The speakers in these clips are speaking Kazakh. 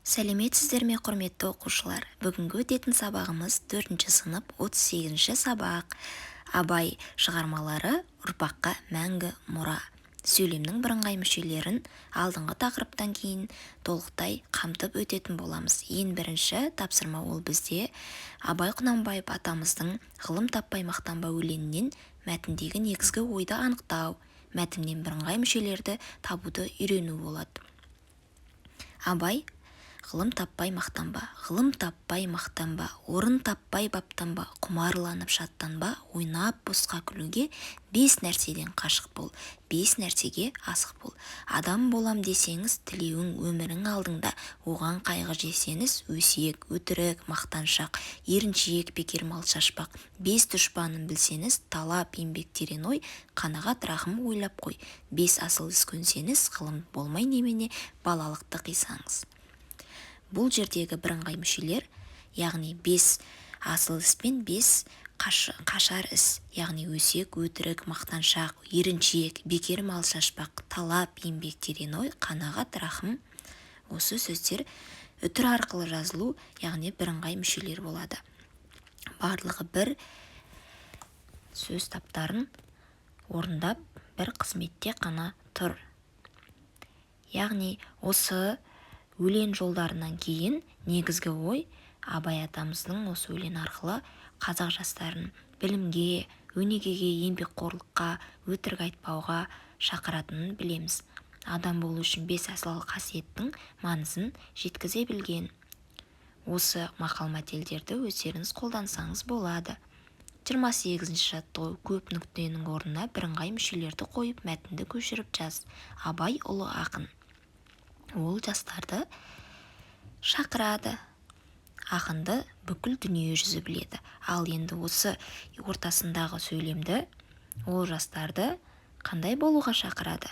Сәлеметсіздер ме, құрметті оқушылар? Бүгінгі өтетін сабағымыз 4 сынып 38 сабақ. Абай шығармалары ұрпаққа мәңгі мұра. Сөйлемнің бірыңғай мүшелерін алдыңғы тақырыптан кейін толықтай қамтып өтетін боламыз. Ең бірінші тапсырма ол бізде Абай Құнанбаев атамыздың ғылым таппай мақтанба өлеңінен мәтіндегі негізгі ойды анықтау, мәтіннен бірыңғай мүшелерді табуды үйрену болады. Абай ғылым таппай мақтанба, орын таппай баптанба, құмарланып шаттанба, ойнап босқа күлуге 5 нәрседен қашық бол, 5 нәрсеге асық бол. Адам болам десеңіз, тілеуің өмірің алдыңда, оған қайғы жесеңіз, өсиек, өтірік, мақтаншақ, еріншек, бекер мал шашпақ. 5 дұшпанын білсеңіз, талап, еңбек, терең ой, қанағат, рахым ойлап қой. 5 асыл іс көнсеңіз, ғылым болмай немене, балалықты қисаңыз. Бұл жердегі бірыңғай мүшелер, яғни 5 асыл іс пен 5 қашар іс, яғни өсек, өтірік, мақтаншақ, еріншек, бекер мал шашпақ, талап, еңбек, терең ой, қанағат, рахым. Осы сөздер үтір арқылы жазылу, яғни бірыңғай мүшелер болады. Барлығы бір сөз таптарын орындап, бір қызметте қана тұр. Яғни осы өлең жолдарынан кейін негізгі ой Абай атамыздың осы өлең арқылы қазақ жастарын білімге, өнегеге, еңбекқорлыққа, өтірік айтпауға шақыратынын білеміз. Адам болу үшін 5 асыл қасиеттің маңызын жеткізе білген. Осы мақал-мәтелдерді өздеріңіз қолдансаңыз болады. 28-ші жаттығу: көп нүктенің орнына бірыңғай мүшелерді қойып мәтінді көшіріп жаз. Абай ұлы ақын. Ол жастарды шақырады. Ақынды бүкіл дүние жүзі біледі. Ал енді осы ортасындағы сөйлемді ол жастарды қандай болуға шақырады?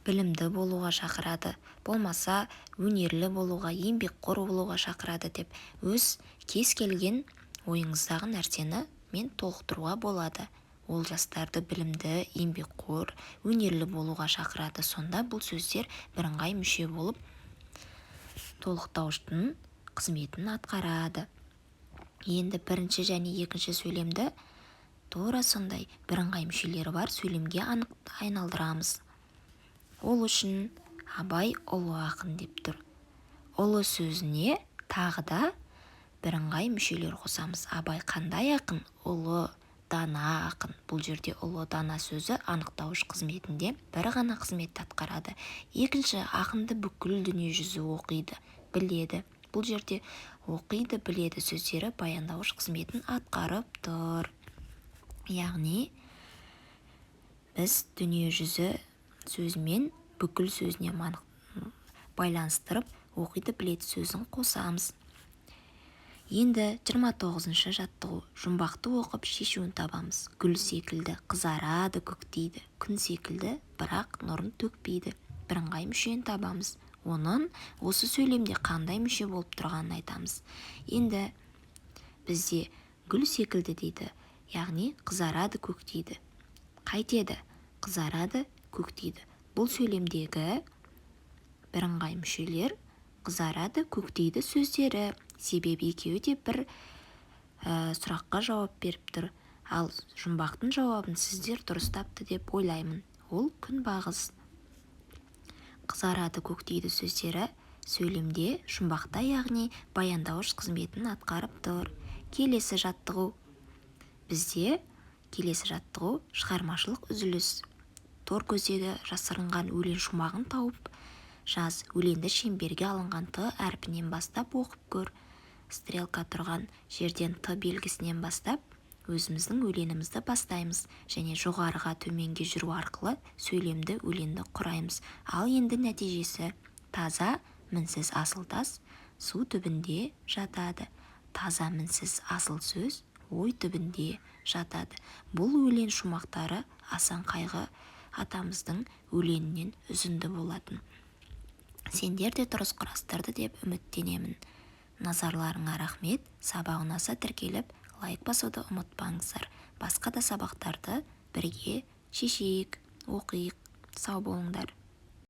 Білімді болуға шақырады. Болмаса өнерлі болуға, еңбекқор болуға шақырады деп өз кез келген ойыңыздағы нәрсені мен толықтыруға болады. Ол жастарды білімді, еңбекқор, өнерлі болуға шақырады. Сонда бұл сөздер бірыңғай мүше болып толықтауыштың қызметін атқарады. Енді бірінші және екінші сөйлемді тура сондай бірыңғай мүшелері бар сөйлемге айналдырамыз. Ол үшін Абай ұлы ақын деп тұр. Ұлы сөзіне тағы да бірыңғай мүшелер қосамыз. Абай қандай ақын? Ұлы, дана ақын. Бұл жерде ұлы, дана сөзі анықтауыш қызметінде бір ғана қызметті атқарады. Екінші, ақынды бүкіл дүние жүзі оқиды, біледі. Бұл жерде оқиды, біледі сөздері баяндауыш қызметін атқарып тұр. Яғни біз дүние жүзі сөзімен бүкіл сөзіне байланыстырып оқиды, біледі сөзін қосамыз. Енді 29-ші жаттығу: жұмбақты оқып шешуін табамыз. Гүл секілді қызарады, көктейді, күн секілді, бірақ нұрын төкпейді. Бірыңғай мүшені табамыз. Оның осы сөйлемде қандай мүше болып тұрғанын айтамыз. Енді бізде гүл секілді дейді, яғни қызарады, көктейді. Қайтеді? Қызарады, көктейді. Бұл сөйлемдегі бірыңғай мүшелер қызарады, көктейді сөздері. Себебі екеуі де бір сұраққа жауап беріп тұр. Ал жұмбақтың жауабын сіздер дұрыс тапты деп ойлаймын. Ол күнбағыс. Қызарады, көктейді сөздері сөйлемде жұмбақта, яғни баяндауыш қызметін атқарып тұр. Келесі жаттығу. Бізде келесі жаттығу шығармашылық үзіліс. Тор көздегі жасырынған өлең шумағын тауып жаз. Өленді шеңберге алынған Т әрпінен бастап оқып көр. Стрелка тұрған жерден Т белгісінен бастап өзіміздің өленімізді бастаймыз және жоғарыға төменге жүру арқылы сөйлемді, өленді құраймыз. Ал енді нәтижесі: таза, мінсіз асыл тас су түбінде жатады. Таза, мінсіз асыл сөз ой түбінде жатады. Бұл өлең шумақтары Асан Қайғы атамыздың өлеңінен үзінді болатын. Сендер де дұрыс құрастырды деп үміттенемін. Назарларыңа рахмет. Сабақ ұнаса тіркеліп лайк басуды ұмытпаңыздар. Басқа да сабақтарды бірге шешейік, оқиық. Сау болыңдар.